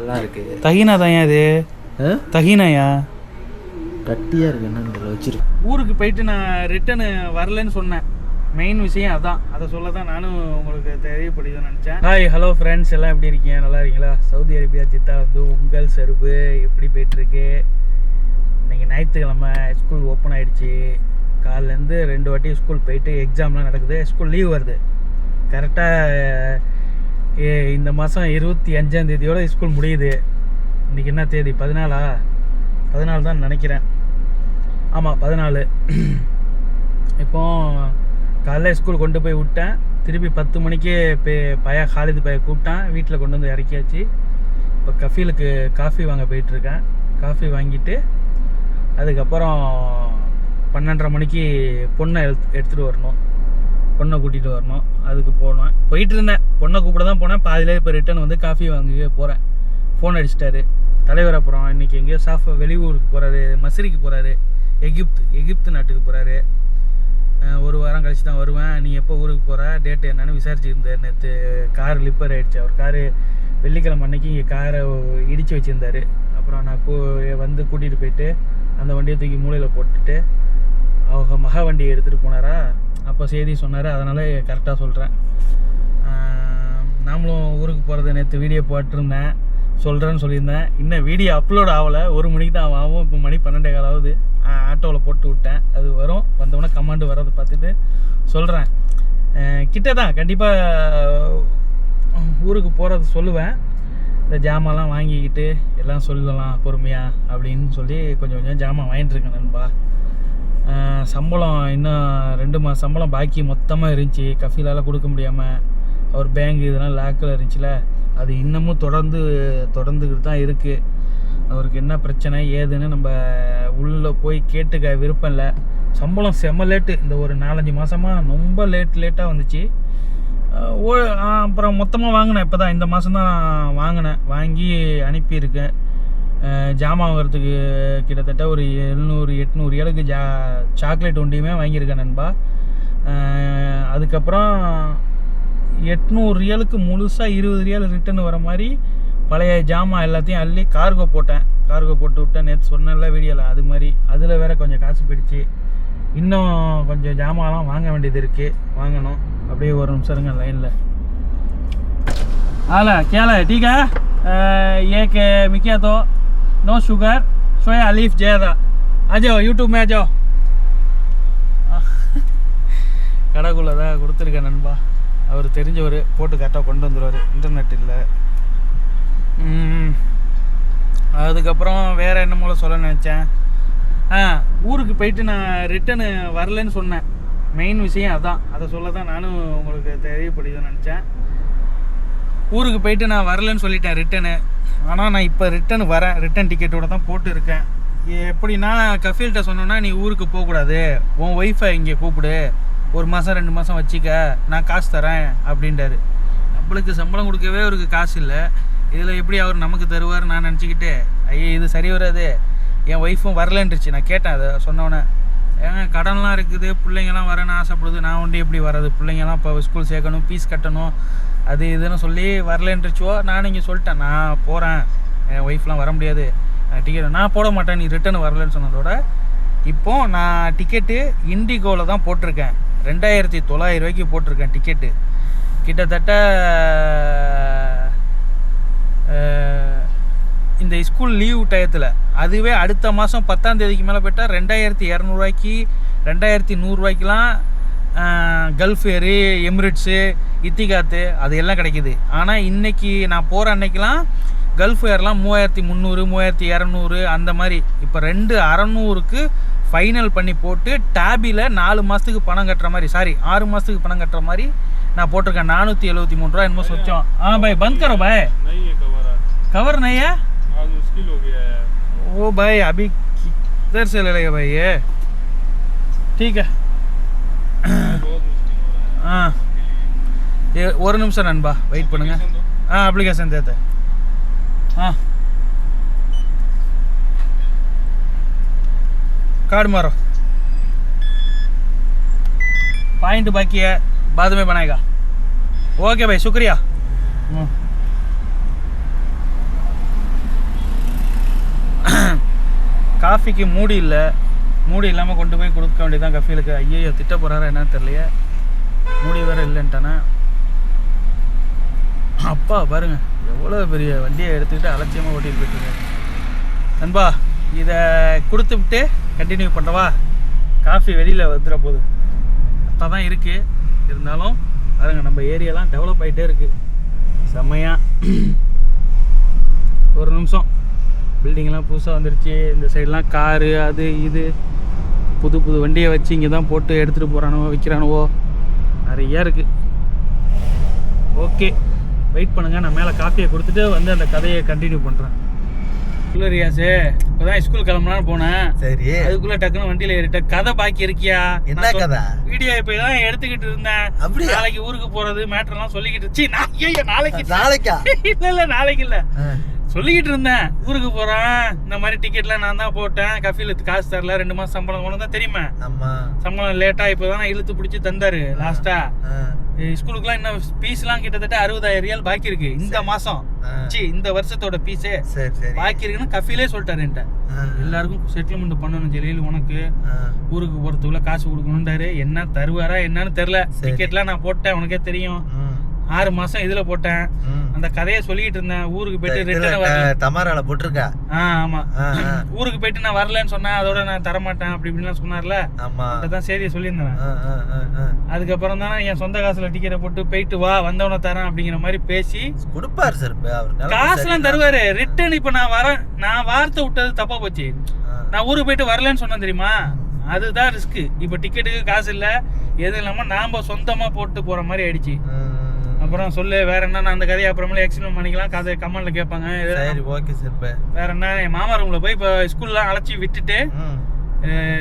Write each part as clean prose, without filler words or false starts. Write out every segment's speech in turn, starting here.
நல்லா இருக்குது. தகினா தான் இது தகினாயா கட்டியாக இருக்கு. என்னன்னு வச்சிருக்கு. ஊருக்கு போயிட்டு நான் ரிட்டனு வரலன்னு சொன்னேன். மெயின் விஷயம் அதான். அதை சொல்ல தான் நானும் உங்களுக்கு தெரியப்படுதுன்னு நினச்சேன். ஹாய் ஹலோ ஃப்ரெண்ட்ஸ், எல்லாம் எப்படி இருக்கீங்க? நல்லா இருக்கீங்களா? சவுதி அரேபியா ஜித்தா வந்து உங்கள் செருப்பு எப்படி போயிட்டுருக்கு? இன்றைக்கி ஞாயிற்றுக்கிழமை ஸ்கூல் ஓப்பன் ஆகிடுச்சு. காலிலேருந்து 2 வாட்டி ஸ்கூல் போயிட்டு எக்ஸாம்லாம் நடக்குது. ஸ்கூல் லீவ் வருது. கரெக்டாக இந்த மாதம் 25ஆம் தேதியோட ஸ்கூல் முடியுது. இன்றைக்கி என்ன தேதி? 14 தான் நினைக்கிறேன். ஆமாம் 14. இப்போ காலைல ஸ்கூல் கொண்டு போய் விட்டேன். திருப்பி 10 மணிக்கு ஹாலிது பைய கூப்பிட்டேன். வீட்டில் கொண்டு வந்து இறக்கியாச்சு. இப்போ கஃபீலுக்கு காஃபி வாங்க போயிட்டுருக்கேன். காஃபி வாங்கிட்டு அதுக்கப்புறம் 12:30 மணிக்கு பொண்ணை எடுத்துகிட்டு வரணும். பொண்ணை கூட்டிகிட்டு வரணும். அதுக்கு போனேன். போயிட்டு இருந்தேன். பொண்ணை கூப்பிட தான் போனேன். பாதியிலே இப்போ ரிட்டன் வந்து காஃபி வாங்க போகிறேன். ஃபோன் அடிச்சிட்டாரு தலைவர். அப்புறம் இன்றைக்கி எங்கேயோ வெளியூருக்கு போகிறாரு. மசரிக்கு போகிறாரு. எகிப்து நாட்டுக்கு போகிறாரு. 1 வாரம் கழிச்சு தான் வருவேன். நீ எப்போ ஊருக்கு போகிற, டேட்டு என்னன்னு விசாரிச்சுருந்தேன். நேற்று கார் லிப்பர் ஆகிடுச்சு. அவர் காரு வெள்ளிக்கிழமை அன்னைக்கு இங்கே காரை இடித்து வச்சுருந்தார். அப்புறம் நான் வந்து கூட்டிகிட்டு போயிட்டு அந்த வண்டியை தூக்கி மூலையில் போட்டுட்டு அவங்க மகா வண்டியை எடுத்துகிட்டு போனாரா. அப்போ செய்தி சொன்னார். அதனால் கரெக்டாக சொல்கிறேன். நாமளும் ஊருக்கு போகிறது நேற்று வீடியோ போட்டிருந்தேன். சொல்கிறேன்னு சொல்லியிருந்தேன். இன்னும் வீடியோ அப்லோட் ஆகலை. 1 மணிக்கு தான் ஆகும். இப்போ மணி 12:15 ஆகுது. ஆட்டோவில் போட்டு விட்டேன். அது வரும். வந்தோடனே கமாண்டு வர்றதை பார்த்துட்டு சொல்கிறேன். கிட்ட தான் கண்டிப்பாக ஊருக்கு போகிறது சொல்லுவேன். இந்த ஜாமான்லாம் வாங்கிக்கிட்டு எல்லாம் சொல்லலாம் பொறுமையாக அப்படின்னு சொல்லி கொஞ்சம் ஜாமான் வாங்கிட்டு இருக்கேன் நண்பா. சம்பளம் இன்னும் 2 மாதம் சம்பளம் பாக்கி மொத்தமாக இருந்துச்சு. கஃபீலால் கொடுக்க முடியாமல் அவர் பேங்க் இதெல்லாம் லாக்கில் இருந்துச்சுல. அது இன்னமும் தொடர்ந்துக்கிட்டு தான் இருக்குது. அவருக்கு என்ன பிரச்சனை ஏதுன்னு நம்ம உள்ளே போய் கேட்டுக்க விருப்பம் இல்லை. சம்பளம் செம்ம லேட்டு. இந்த ஒரு 4-5 மாதமாக ரொம்ப லேட்டாக வந்துச்சு. அப்புறம் மொத்தமாக வாங்கினேன். இப்போ தான் இந்த மாதம் தான் வாங்கினேன். வாங்கி அனுப்பியிருக்கேன். ஜாமான் வாங்குறதுக்கு கிட்டத்தட்ட ஒரு 700-800 ஏழுக்கு சாக்லேட் ஒண்டியுமே வாங்கியிருக்கேன் நண்பா. அதுக்கப்புறம் 800 ரியாலுக்கு முழுசாக 20 ரியால் ரிட்டர்ன் வர மாதிரி பழைய ஜாமான் எல்லாத்தையும் அள்ளி கார்கோ போட்டு விட்டேன். நேற்று சொன்னல வீடியோவில். அது மாதிரி அதில் வேறு கொஞ்சம் காசு போயிடுச்சு. இன்னும் கொஞ்சம் ஜாமான்லாம் வாங்க வேண்டியது இருக்குது. வாங்கணும். அப்படியே ஒரு நிமிஷம் இருங்க லைனில். கேள ठीक है, एक मिकियातो नो शुगर सोया अलीफ ज़्यादा. आ जाओ यूट्यूब में आ जाओ. கடைக்குள்ளே தான் கொடுத்துருக்கேன் நண்பா. அவர் தெரிஞ்சவர் போட்டு கரெக்டாக கொண்டு வந்துடுவார். இன்டர்நெட் இல்லை. அதுக்கப்புறம் வேறு என்ன மூலம் சொல்ல நினச்சேன். ஊருக்கு போயிட்டு நான் ரிட்டனு வரலன்னு சொன்னேன். மெயின் விஷயம் அதான். அதை சொல்ல தான் நானும் உங்களுக்கு தெரியப்படுதுன்னு நினச்சேன். ஊருக்கு போயிட்டு நான் வரலன்னு சொல்லிட்டேன் ரிட்டனு. ஆனால் நான் இப்போ ரிட்டன் வரேன். ரிட்டன் டிக்கெட்டோடு தான் போட்டு இருக்கேன். எப்படின்னா கஃபீல்கிட்ட சொன்னோன்னா நீ ஊருக்கு போகக்கூடாது, உன் ஒய்ஃபை இங்கே கூப்பிடு, 1 மாதம் 2 மாதம் வச்சிக்க, நான் காசு தரேன் அப்படின்றாரு. நம்மளுக்கு சம்பளம் கொடுக்கவே அவருக்கு காசு இல்லை. இதில் எப்படி அவர் நமக்கு தருவார் நான் நினச்சிக்கிட்டு ஐயோ இது சரி வராது. என் ஒய்ஃபும் வரலன்றுச்சு. நான் கேட்டேன் அதை சொன்னோன்னே. ஏங்க கடன்லாம் இருக்குது, பிள்ளைங்கள்லாம் வரேன்னு ஆசைப்படுது, நான் ஒண்டி எப்படி வர்றது, பிள்ளைங்கள்லாம் இப்போ ஸ்கூல் சேர்க்கணும், ஃபீஸ் கட்டணும், அது இதுன்னு சொல்லி வரலன்றுச்சோ. நான் இங்கே சொல்லிட்டேன் நான் போகிறேன், என் ஒய்ஃப்லாம் வர முடியாது, டிக்கெட் நான் போட மாட்டேன் நீ ரிட்டன் வரலன்னு சொன்னதோட இப்போது நான் டிக்கெட்டு இண்டிகோவில் தான் போட்டிருக்கேன். 2900 ரூபாய்க்கு போட்டிருக்கேன் டிக்கெட்டு. கிட்டத்தட்ட இந்த ஸ்கூல் லீவ் டயத்தில் அதுவே அடுத்த மாதம் 10ஆம் தேதிக்கு மேலே போயிட்டால் 2200 ரூபாய்க்கு 2100 ரூபாய்க்குலாம் கல்ஃப் ஏரு, எமிரேட்ஸு, இத்திகாத்து அது எல்லாம் கிடைக்கிது. ஆனால் இன்றைக்கி நான் போகிற அன்னைக்கெலாம் கல்ஃப் ஏர்லாம் 3300 3200 அந்த மாதிரி. இப்போ 2600க்கு ஃபைனல் பண்ணி போட்டு டேபியில் 4 மாதத்துக்கு பணம் கட்டுற மாதிரி, 6 மாதத்துக்கு பணம் கட்டுற மாதிரி நான் போட்டிருக்கேன். 473 ரூபா என்னமோ சொச்சோம். பாய் बंद करो भाई, कवर नहीं है वो भाई, अभी किधर से ले लेगा भाई ये, ठीक है. ये ஒரு நிமிஷம் நண்பா வெயிட் பண்ணுங்க. அப்ளிகேஷன் தேத்த कार्ड मारो, पॉइंट बाकी है बाद में बनाएगा. ओके भाई शुक्रिया. காஃபிக்கு மூடி இல்லை, மூடி இல்லாமல் கொண்டு போய் கொடுக்க வேண்டியதான் கஃபீலுக்கு. ஐயோ திட்ட போகிறாரா என்னன்னு தெரியலையே, மூடி வேறு இல்லைன்ட்டானே. அப்பா பாருங்க எவ்வளோ பெரிய வண்டியை எடுத்துக்கிட்டு அலட்சியமாக ஓட்டிட்டு போயிட்டுருக்காரு. நண்பா இதை கொடுத்துவிட்டு கண்டினியூ பண்ணுறவா? காஃபி வெளியில் வந்துட போகுது. அப்போ தான் இருக்குது. இருந்தாலும் பாருங்க நம்ம ஏரியாலாம் டெவலப் ஆகிட்டே இருக்குது செம்மையாக. ஒரு நிமிஷம், பில்டிங்லாம் புதுசாக வந்துருச்சு. இந்த சைடெலாம் காரு அது இது புது புது வண்டியை வச்சு இங்கே தான் போட்டு எடுத்துகிட்டு போகிறானுவோ விற்கிறானுவோ, நிறையா இருக்குது. ஓகே வெயிட் பண்ணுங்கள், நான் மேலே காஃபியை கொடுத்துட்டு வந்து அந்த கதையை கண்டினியூ பண்ணுறேன். இல்லை ரியாஸு, இப்போதான் ஸ்கூல் கிளம்பலான்னு போனேன். சரி, அதுக்குள்ளே டக்குன்னு வண்டியில் ஏறிட்டேன். கதை பாக்கி இருக்கியா? என்ன கதை? வீடியோ இப்போ தான் எடுத்துக்கிட்டு இருந்தேன். அப்படி நாளைக்கு ஊருக்கு போகிறது மேட்டர்லாம் சொல்லிக்கிட்டு இருந்துச்சு. நாளைக்கா? இல்லை நாளைக்கு இல்லை, சொல்லிக்கிட்டு இருந்தேன். ஊருக்கு போகிறேன், இந்த மாதிரி டிக்கெட்லாம் நான் தான் போட்டேன், கஃபீலுக்கு காசு தரல, 2 மாதம் சம்பளம் கொண்டு தான் தெரியுமா? சம்பளம் லேட்டாக இப்போ தான் இழுத்து பிடிச்சி தந்தாரு லாஸ்ட்டாக. ஸ்கூலுக்குலாம் இன்னும் ஃபீஸ்லாம் கிட்டத்தட்ட 60,000 ரியால் பாக்கி இருக்கு இந்த மாசம். இந்த வருஷத்தோட ஃபீஸே பாக்கி இருக்குன்னு கஃபீலே சொல்லிட்டாரு என்கிட்ட. எல்லாருக்கும் செட்டில்மெண்ட் பண்ணணும் ஜெலியில், உனக்கு ஊருக்கு போறதுக்குள்ள காசு கொடுக்கணும்ன்றாரு. என்ன தருவாரா என்னன்னு தெரியல. டிக்கெட்லாம் நான் போட்டேன், உனக்கே தெரியும். 6 மாசம் இதுல போட்டேன். அந்த கதையை சொல்லிட்டு இருந்தேன். ஊருக்கு போயிட்டு ரிட்டர்ன் தமாரால போட்டிருக்கா. ஆமா, ஊருக்கு போயிட்டு நான் வரலன்னு சொன்னேன், அதோட நான் தரமாட்டேன் அப்படி இப்படின்னு சொன்னார்ல. அதான் சரி சொல்லியிருந்தேன். அதுக்கப்புறம் தானே என் சொந்த காசுல டிக்கெட்டை போட்டு போயிட்டு வா, வந்தவன தரேன் அப்படிங்கிற மாதிரி பேசி கொடுப்பாரு சார். காசுலாம் தருவாரு ரிட்டர்ன். இப்ப நான் வார்த்தை விட்டது தப்பா போச்சு. நான் ஊருக்கு போயிட்டு வரலன்னு சொன்னேன் தெரியுமா, அதுதான் ரிஸ்க். இப்ப டிக்கெட்டுக்கு காசு இல்ல, எதுவும் இல்லாம நாம சொந்தமா போட்டு போற மாதிரி ஆயிடுச்சு. அப்புறம் சொல்லு வேற என்ன, நான் அந்த கதையை அப்புறமேல எக்ஸ்பிளைன் பண்ணிக்கலாம். கதை கமெண்ட்ல கேட்பாங்க. வேற என்ன, என் மாமா ரூம்ல போய் இப்போ ஸ்கூல்லாம் அழைச்சி விட்டுட்டு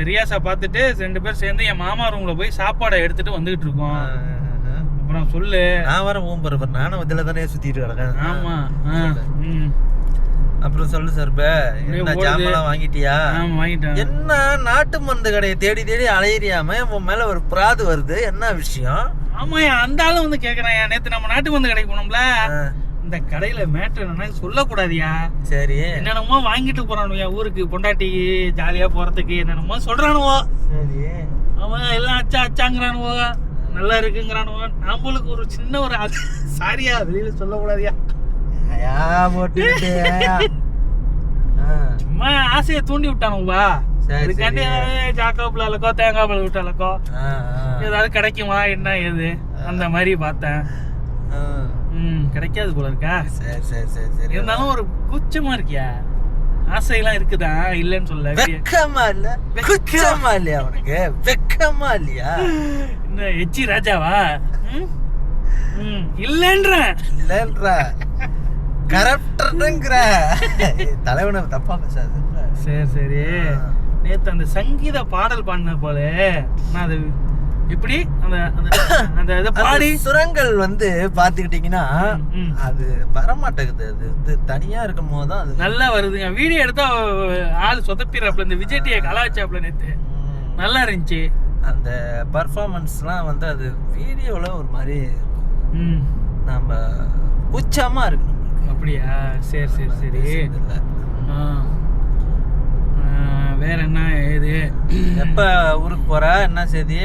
ரியாஸா பார்த்துட்டு 2 பேர் சேர்ந்து என் மாமா ரூம்ல போய் சாப்பாடை எடுத்துட்டு வந்துகிட்டு இருக்கோம். அப்புறம் சொல்லு, நான் வர ஊம்பர் நானும் வதில தானே சுத்திட்டு கிடக்கேன். ஆமா, அப்புறம் சொல்லு சார். ஜாமெல்லாம் வாங்கிட்டியா? வாங்கிட்டேன். என்ன நாட்டு மருந்து கடையை தேடி தேடி அலையிறியாம, உன் மேல ஒரு பிராது வருது, என்ன விஷயம்? ஆமாயா, அந்த ஆளும் வந்து கேக்குறான். நேத்து நம்ம நாட்டு மருந்து கடைக்கு போனோம்ல, இந்த கடையில மேட்டர் என்னன்னா சொல்லக்கூடாதியா. சரி, என்னென்னமோ வாங்கிட்டு போறானுயா ஊருக்கு, பொண்டாட்டிக்கு ஜாலியா போறதுக்கு என்னென்னமோ சொல்றானுவோ. சரி, அவன் எல்லாம் அச்சாங்கிறானுவோ, நல்லா இருக்குங்கிறானுவோ. நம்மளுக்கு ஒரு சின்ன ஒரு சாரியா வெளியில சொல்லக்கூடாதியா. சும்மா ஆசையை தூண்டி விட்டானுவா. அதுக்காண்டி ஜாக்கோப்ல அளக்கோ தேங்காய் பழம் விட்டாலக்கோ ஏதாவது கிடைக்குமா என்ன ஏது அந்த மாதிரி பார்த்தேன். கிடைக்காது போல இருக்கா. சரி சரி சரி சரி, இருந்தாலும் ஒரு கூச்சமா இருக்கியா? ஆசையெல்லாம் இருக்குதா, இல்லன்னு சொல்ல. வெக்கமா இல்ல, வெக்கமா இல்லையா உனக்கு? வெக்கமா இல்லையா? என்ன எச்சி ராஜாவா? இல்லன்ற கரெக்டர்ங்கிற தலைவனை தப்பா பேசாது. சரி சரி, நேத்து அந்த சங்கீத பாடல் பாடின போல நான் அது எப்படி அந்த அந்த பாடி சுரங்கள் வந்து பாத்துக்கிட்டீங்கன்னா அது வரமாட்டேங்குது. அது வந்து தனியா இருக்கும் போதுதான் அது நல்லா வருதுங்க. வீடியோ எடுத்தா ஆள் சொதப்பிடுறாப்ல. இந்த விஜய் டியை கலாச்சாப்ல நேத்து நல்லா இருந்துச்சு. அந்த பர்ஃபார்மன்ஸ்லாம் வந்து அது வீடியோல ஒரு மாதிரி நம்ம உச்சமா இருக்கு. அப்படியா? சரி சரி சரி. வேற என்ன ஏது? எப்ப ஊருக்கு போற? என்ன செய்தி?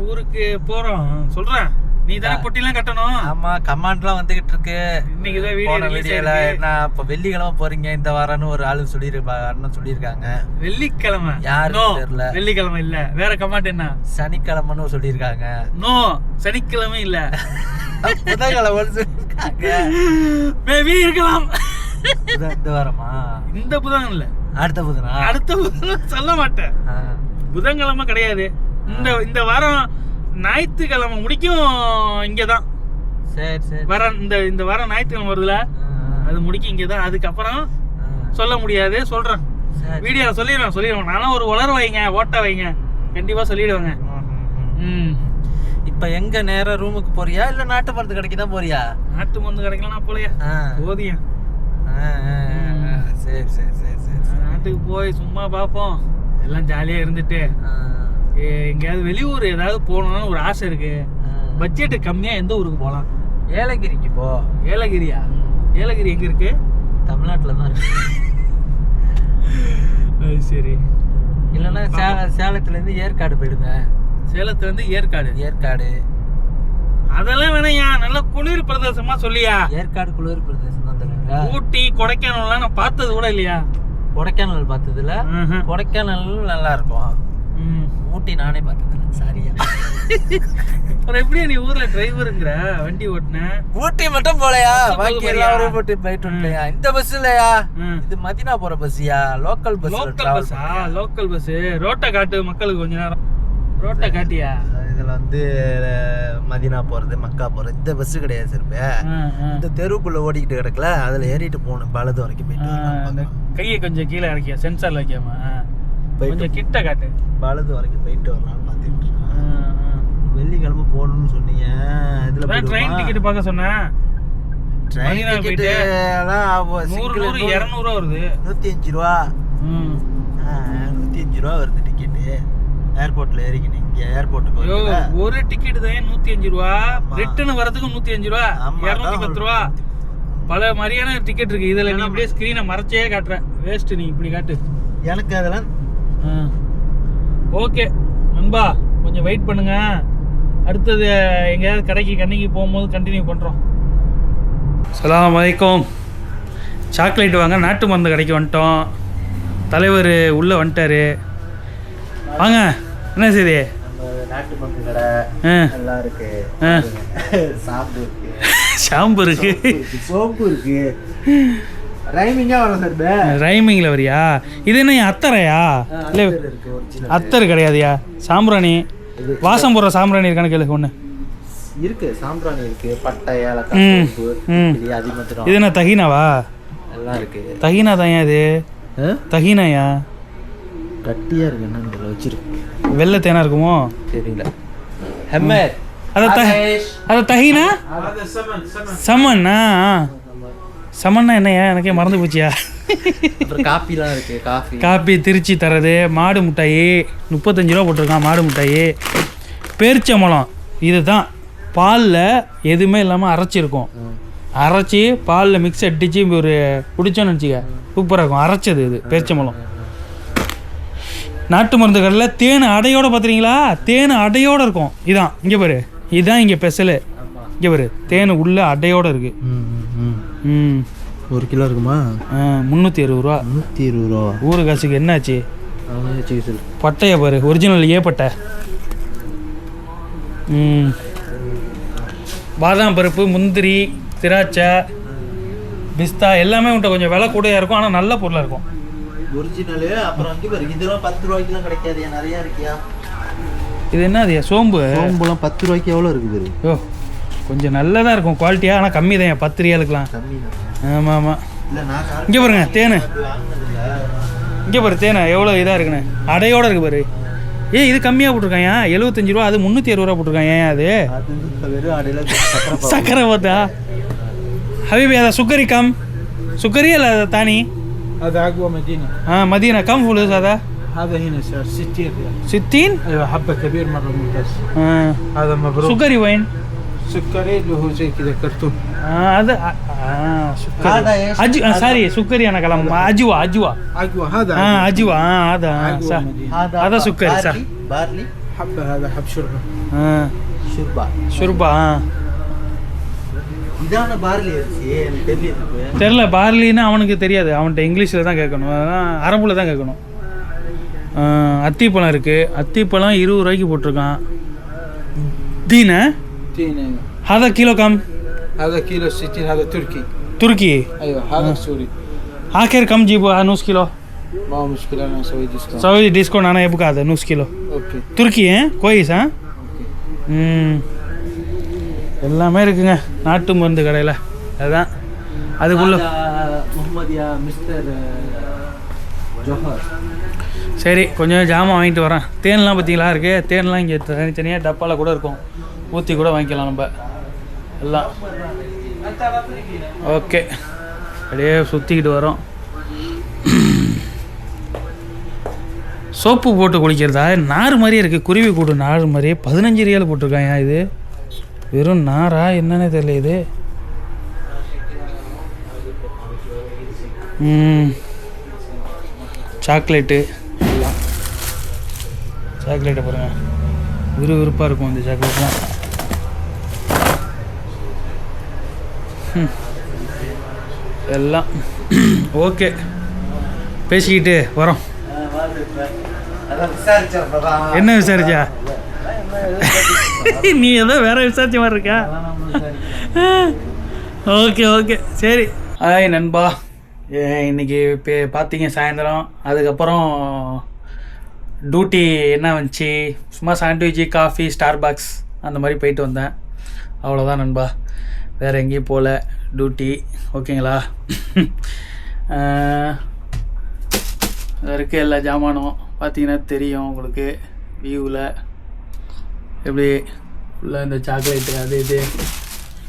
ஊருக்கு போறோம் சொல்றேன். நீ தானே பொட்டிலாம் கட்டணும். ஆமா, கமாண்ட்லாம் வந்துகிட்டு இருக்கு. இன்னைக்கு தான் வீடியோல என்ன இப்ப வெள்ளிக்கிழமை போறீங்க இந்த வாரம்னு ஒரு ஆளு சொல்லியிருக்காங்க. வெள்ளிக்கிழமை யாரும் தெரியல. வெள்ளிக்கிழமை இல்ல, வேற கமாண்ட் என்ன சனிக்கிழமைன்னு சொல்லியிருக்காங்க. நோ, சனிக்கிழமை இல்ல, புதன்கிழமைன்னு சொல்லியிருக்காங்க. மேபி இருக்கலாம். இந்த வாரமா? இந்த புதன் இல்ல, அடுத்த புதனா? அடுத்த புதன் சொல்ல மாட்டேன். புதன்கிழமை கிடையாது. இந்த வாரம் ஞாயிற்றுக்கிழமை முடிக்கும் இங்கதான். சரி சரி, வர இந்த வாரம் ஞாயிற்றுக்கிழமை வருதுல, அது முடிக்கும் இங்கதான். அதுக்கப்புறம் சொல்ல முடியாது. சொல்றேன், வீடியோல சொல்லிடுவேன். நானும் ஒரு உலர் வைங்க, ஓட்ட வைங்க, கண்டிப்பா சொல்லிடுவாங்க. இப்ப எங்க நேரா ரூமுக்கு போறியா இல்ல நாட்டு மருந்து கடைக்கு தான் போறியா? நாட்டு மருந்து கடைக்கலாம் நான் போலையா, போதியா. சரி சரி சரி சரி, நாட்டுக்கு போய் சும்மா பார்ப்போம், எல்லாம் ஜாலியாக இருந்துட்டு எங்கேயாவது வெளியூர் ஏதாவது போகணும்னு ஒரு ஆசை இருக்கு. பட்ஜெட்டு கம்மியாக எந்த ஊருக்கு போகலாம்? ஏலகிரிக்கு போ. ஏலகிரியா? ஏலகிரி எங்கே இருக்கு? தமிழ்நாட்டில் தான் இருக்கு. சரி. இல்லைன்னா சேலத்துலேருந்து ஏற்காடு போயிடுங்க. சேலத்துலேருந்து ஏற்காடு அதெல்லாம் வேணையா, நல்ல குளிர் பிரதேசமா சொல்லியா. ஏற்காடு குளிர் பிரதேசம் தான் தருங்க. ஊட்டி கொடைக்கானல்லாம் நான் பார்த்தது கூட இல்லையா. கொடைக்கானல் பார்த்ததுல, கொடைக்கானல் நல்லா இருக்கும். ஊட்டி நானே பார்த்ததில்ல. சாரியா. அப்புறம் எப்படியா நீ ஊர்ல டிரைவருங்கிற வண்டி ஓட்டுன? ஊட்டி மட்டும் போலையா, பாக்கி எல்லா ஊரும் போட்டு போயிட்டு வரலையா. இந்த பஸ் இல்லையா, இது மதினா போற பஸ்ஸியா, லோக்கல் பஸ். Local bus. ரோட்டை காட்டு மக்களுக்கு கொஞ்ச நேரம். ரோட்டை காட்டியா? இதுல வந்து மதினா போறது, மக்கா போறது இந்த பஸ் கிடையாது சிறப்பு. இந்த தெருவுக்குள்ள ஓடிக்கிட்டு கிடக்கல, அதுல ஏறிட்டு போகணும். பலது வரைக்கும் போயிட்டு கையை கொஞ்சம் கீழே இறக்கியா, சென்சார்ல வைக்காம கொஞ்சம் கிட்ட காட்டு. பலது வரைக்கும் போயிட்டு வரலாம்னு பார்த்துட்டு இருக்கேன். வெள்ளிக்கிழமை போகணும்னு சொன்னீங்க. இதுல ட்ரெயின் டிக்கெட் பார்க்க சொன்னேன். ட்ரெயின் டிக்கெட் 200 வருது. 105 ரூபா. 105 ரூபா வருது டிக்கெட்டு. ஏர்போர்ட்ல ஏறிக்கினீங்க. இங்க ஏர்போர்ட்டுக்கு ஒரு டிக்கெட் தான் 105 ரூபா. ரிட்டர்ன் வரதுக்கு 105 ரூபா. 210 ரூபா. பல மாதிரியான டிக்கெட் இருக்கு. இதுல நீ அப்படியே ஸ்கிரீனை மறைச்சே காட்டுற. வேஸ்ட். நீ இப்படி காட்டு. எனக்கு அதெல்லாம் ஓகே நண்பா, கொஞ்சம் வெயிட் பண்ணுங்க. அடுத்தது எங்கேயாவது கடைக்கு கண்ணிக்கு போகும்போது கண்டினியூ பண்ணுறோம். அஸ்ஸலாமு அலைக்கும். சாக்லேட் வாங்க நாட்டு மருந்து கடைக்கு வந்துட்டோம். தலைவர் உள்ளே வந்துட்டாரு. வாங்க. என்ன செய்தி? நாட்டு மருந்து கடை நல்லா இருக்கு. ஷாம்பு இருக்கு, சோப்பு இருக்கு. ரைமிங்கா வரும் சார். ரைமிங்ல வரியா? இது என்ன அத்தரையா? இல்லை அத்தர் கிடையாதுயா, சாம்பிராணி. வாசம் போடுற சாம்பிராணி இருக்கான்னு கேளு. ஒன்று இருக்கு, சாம்பிராணி இருக்கு, பட்டை, ஏலக்காய், அதிமதுரம். இது என்ன தகினாவா? எல்லாம் இருக்கு. தகினா தான் இது. தகினாயா? கட்டியா இருக்கு. என்ன வச்சிருக்கு? வெள்ளை தேனா இருக்குமோ தெரியல. அது தகினா சமன்னா. சமன்னா என்னையா, எனக்கே மறந்து போச்சியா. காப்பிலாம் இருக்கு. காப்பி திருச்சி தரது. மாடு மிட்டாயி 35 ரூபா போட்டிருக்கான். மாடு மிட்டாயி. பேரிச்சம்பழம் இதுதான். பாலில் எதுவுமே இல்லாமல் அரைச்சிருக்கும். அரைச்சி பாலில் மிக்ஸ் அடித்து ஒரு குடிச்சோன்னு நினச்சிக்க, சூப்பராக இருக்கும். அரைச்சது இது பேரிச்சம்பழம். நாட்டு மருந்து கடையில் தேன் அடையோடு பார்த்துறீங்களா? தேன் அடையோடு இருக்கும். இதான் இங்கே பாரு, இதுதான் இங்கே ஸ்பெஷலு. இங்கே பாரு, தேன் உள்ள அடையோடு இருக்குது. 1 கிலோ இருக்குமா? 360 ரூபா. 120 ரூபா. ஊரு காசுக்கு என்னாச்சு? பட்டையை பாரு, ஒரிஜினல் பட்டை. பாதாம் பருப்பு, முந்திரி, திராட்சை, பிஸ்தா எல்லாமே உன்ட்ட கொஞ்சம் விலை கூடயா இருக்கும். ஆனால் நல்ல பொருளாக இருக்கும். ஒரிஜினலு. அப்புறம் வந்து பாரு, இதெல்லாம் 10 ரூபாய்க்குலாம் கிடைக்காது. நிறையா இருக்கியா? இது என்ன அது? சோம்பு. சோம்புலாம் 10 ரூபாய்க்கு எவ்வளோ இருக்குது? ஓ, கொஞ்சம் நல்லதாக இருக்கும் குவாலிட்டியாக. ஆனால் கம்மி தான். 10 ரியாலுக்குலாம். ஆமாம் ஆமாம். இங்கே பாருங்க தேனு. இங்கே பாரு தேனை எவ்வளோ இதாக இருக்குண்ணே. அடையோடு இருக்கு பாரு. இது கம்மியாக போட்டிருக்காங்க. 75 ரூபா. அது 360 ரூபா போட்டிருக்காங்க. ஏன் அது? சக்கரை பார்த்தா ஹபீபி. அதை சுக்கரி கம் சுக்கரி இல்லை தானி. هذا أقوى مدينة. مدينة كم فلوس هذا؟ هذا هنا 60 ريال. 60؟ أيوة، حبة كبير مرة ممتاز. هذا مبروك. سكري وين؟ سكري اللي هو زي كذا كرتون. هذا سكري. هذا ايش؟ سوري سكري انا كلام اجوا. أقوى هذا. اجوا. هذا صح. هذا سكري صح. بارلي حبة. هذا حب شوربة. شوربة. இதான பார்லி அரிசி. தெரியல. பார்லின்னா அவனுக்கு தெரியாது. அவன்கிட்ட இங்கிலீஷில் தான் கேட்கணும். அதான் அரபுல தான் கேட்கணும். அத்திப்பழம் இருக்குது. அத்திப்பழம் 20 ரூபாய்க்கு போட்டிருக்கான். دينا هذا كيلو كم؟ هذا كيلو 60. هذا تركي. أيوة هذا سوري. آخر كم جيبوا نص كيلو؟ ما هو مشكلة، أنا أسوي ديسكاونت. أنا يبقى هذا نص كيلو. أوكي. تركي كويس. எல்லாமே இருக்குங்க நாட்டு மருந்து கடையில். அதுதான் அதுக்குள்ள முகமதியா மிஸ்டர் ஜோஹர். சரி, கொஞ்சம் ஜாமான் வாங்கிட்டு வரேன். தேன்லாம் பார்த்தீங்களா இருக்குது. தேன்லாம் இங்கே தனித்தனியாக டப்பாவில் கூட இருக்கும். ஊற்றி கூட வாங்கிக்கலாம் நம்ம எல்லாம். ஓகே, அப்படியே சுற்றிக்கிட்டு வரோம். சோப்பு போட்டு குளிக்கிறதா? நார் மாதிரியே இருக்குது. குருவி கூடு நார் மாதிரியே. 15 ரியால் போட்டிருக்காங்க. இது வெறும் நாரா என்னன்னே தெரியல. இது சாக்லேட்டு எல்லாம். சாக்லேட்டை பாருங்கள், விறுவிறுப்பாக இருக்கும் இந்த சாக்லேட்லாம். எல்லாம் ஓகே, பேசிக்கிட்டு வரோம். என்ன விசாரிச்சா? நீ ஏதோ வேற விசாரிச்ச மாதிரி இருக்கா? ஓகே ஓகே சரி. ஹாய் நண்பா, இன்னைக்கு இப்போ பார்த்தீங்க சாயந்தரம். அதுக்கப்புறம் டியூட்டி என்ன வந்துச்சு, சும்மா சாண்ட்விட்சு, காஃபி, ஸ்டார்பாக்ஸ் அந்த மாதிரி போயிட்டு வந்தேன். அவ்வளோதான் நண்பா, வேறு எங்கேயும் போகல. டியூட்டி ஓகேங்களா? இருக்க எல்லா ஜாமானும் பார்த்தீங்கன்னா தெரியும் உங்களுக்கு வியூவில். எப்படி ஃபுல்லாக இந்த சாக்லேட்டு அது இது,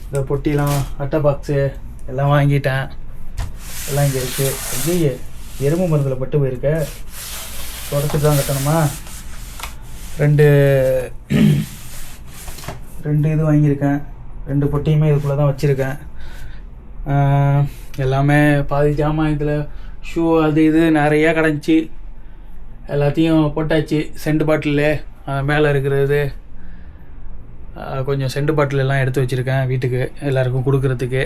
இந்த பொட்டிலாம், அட்டை பாக்ஸு எல்லாம் வாங்கிட்டேன். எல்லாம் இங்கே இருக்குது. ஐயோ, எறும்பு மருந்தில் பட்டு போயிருக்க, தொடச்சிட்டு தான் கட்டணுமா? ரெண்டு இது வாங்கியிருக்கேன். 2 பொட்டியுமே இதுக்குள்ளே தான் வச்சுருக்கேன். எல்லாமே பாதி ஜாமான் இதில், ஷூ அது இது நிறையா கிடந்துச்சி. எல்லாத்தையும் போட்டாச்சு. சென்ட் பாட்டிலு மேலே இருக்கிறது, கொஞ்சம் சென்ட் பாட்டில் எல்லாம் எடுத்து வச்சுருக்கேன் வீட்டுக்கு எல்லாருக்கும் கொடுக்குறதுக்கு.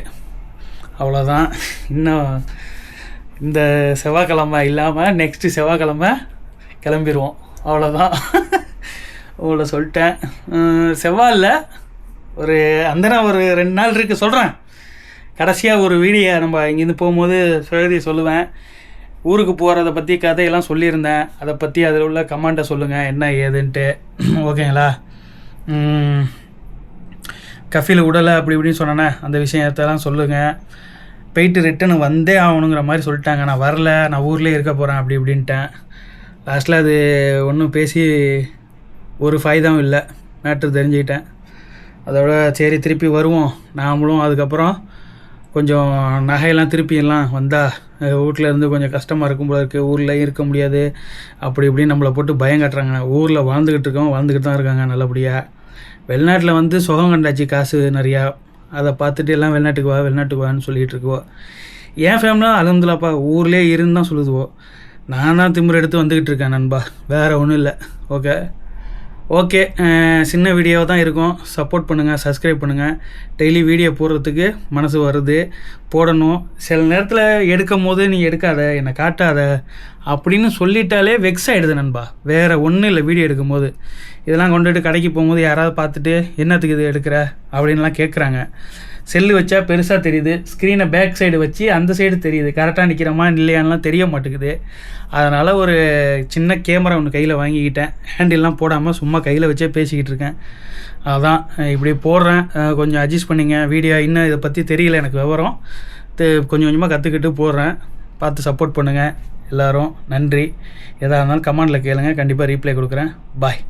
அவ்வளோதான். இன்னும் இந்த செவ்வாய்க்கிழமை இல்லாமல் நெக்ஸ்ட்டு செவ்வாய்க்கிழமை கிளம்பிடுவோம். அவ்வளோதான். உங்களை சொல்லிட்டேன். செவ்வாயில் ஒரு ஒரு 2 நாள் இருக்குது சொல்கிறேன். கடைசியாக ஒரு வீடியோ நம்ம இங்கேருந்து போகும்போது சொல்லுவேன். ஊருக்கு போகிறத பற்றி கதையெல்லாம் சொல்லியிருந்தேன். அதை பற்றி அதில் உள்ள கமெண்ட்டை சொல்லுங்கள் என்ன ஏதுன்ட்டு. ஓகேங்களா? கஃபில் விடலை அப்படி இப்படின்னு சொன்னேன்னே, அந்த விஷயத்தெல்லாம் சொல்லுங்கள். போயிட்டு ரிட்டர்னு வந்தே ஆகணுங்கிற மாதிரி சொல்லிட்டாங்க. நான் வரல, நான் ஊர்லேயே இருக்க போகிறேன் அப்படி இப்படின்ட்டேன். லாஸ்ட்டில் அது ஒன்றும் பேசி ஒரு ஃபாய்தாவும் இல்லை. மேட்ரு தெரிஞ்சுக்கிட்டேன். அதோட சரி திருப்பி வருவோம் நாமளும். அதுக்கப்புறம் கொஞ்சம் நகையெல்லாம் திருப்பியெல்லாம் வந்தால் வீட்டில் இருந்து கொஞ்சம் கஷ்டமாக இருக்கும் போல இருக்குது. ஊரில் இருக்க முடியாது அப்படி இப்படின்னு நம்மளை போட்டு பயம் காட்டுறாங்க. ஊரில் வாழ்ந்துக்கிட்டு தான் இருக்காங்க நல்லபடியாக. வெளிநாட்டில் வந்து சுகம் கண்டாச்சு, காசு நிறையா. அதை பார்த்துட்டு எல்லாம் வெளிநாட்டுக்கு வான்னு சொல்லிகிட்டு இருக்குவோ. என் ஃபேமிலியும் அலமதுல்லாப்பா ஊர்லேயே இருந்து தான் சொல்லுதுவோ. நான் தான் திமிரு எடுத்து வந்துக்கிட்டு இருக்கேன் நண்பா, வேறு ஒன்றும் இல்லை. ஓகே, சின்ன வீடியோவாக தான் இருக்கும். சப்போர்ட் பண்ணுங்கள், சப்ஸ்கிரைப் பண்ணுங்கள். டெய்லி வீடியோ போடுறதுக்கு மனசு வருது, போடணும். சில நேரத்தில் எடுக்கும் போது நீ எடுக்காத, என்னை காட்டாத அப்படின்னு சொல்லிட்டாலே வெக்ஸ் ஆகிடுது நண்பா. வேறு ஒன்றும் இல்லை. வீடியோ எடுக்கும் போது இதெல்லாம் கொண்டுட்டு கடைக்கு போகும்போது யாராவது பார்த்துட்டு என்னத்துக்கு இது எடுக்கிற அப்படின்லாம் கேட்குறாங்க. செல்லு வச்சா பெருசாக தெரியுது, ஸ்க்ரீனை பேக் சைடு வச்சு அந்த சைடு தெரியுது. கரெக்டாக நிற்கிறோமா இல்லையான்லாம் தெரிய மாட்டேங்குது. அதனால் ஒரு சின்ன கேமரா ஒன்று கையில் வாங்கிக்கிட்டேன். ஹேண்டில்லாம் போடாமல் சும்மா கையில் வச்சே பேசிக்கிட்டு இருக்கேன். அதான் இப்படி போடுறேன். கொஞ்சம் அட்ஜஸ்ட் பண்ணிங்க. வீடியோ இன்னும் இதை பற்றி தெரியல எனக்கு விவரம். கொஞ்சம் கொஞ்சமாக கற்றுக்கிட்டு போடுறேன். பார்த்து சப்போர்ட் பண்ணுங்கள் எல்லோரும். நன்றி. எதாக இருந்தாலும் கமெண்டில் கேளுங்க, கண்டிப்பாக ரீப்ளை கொடுக்குறேன். பாய்.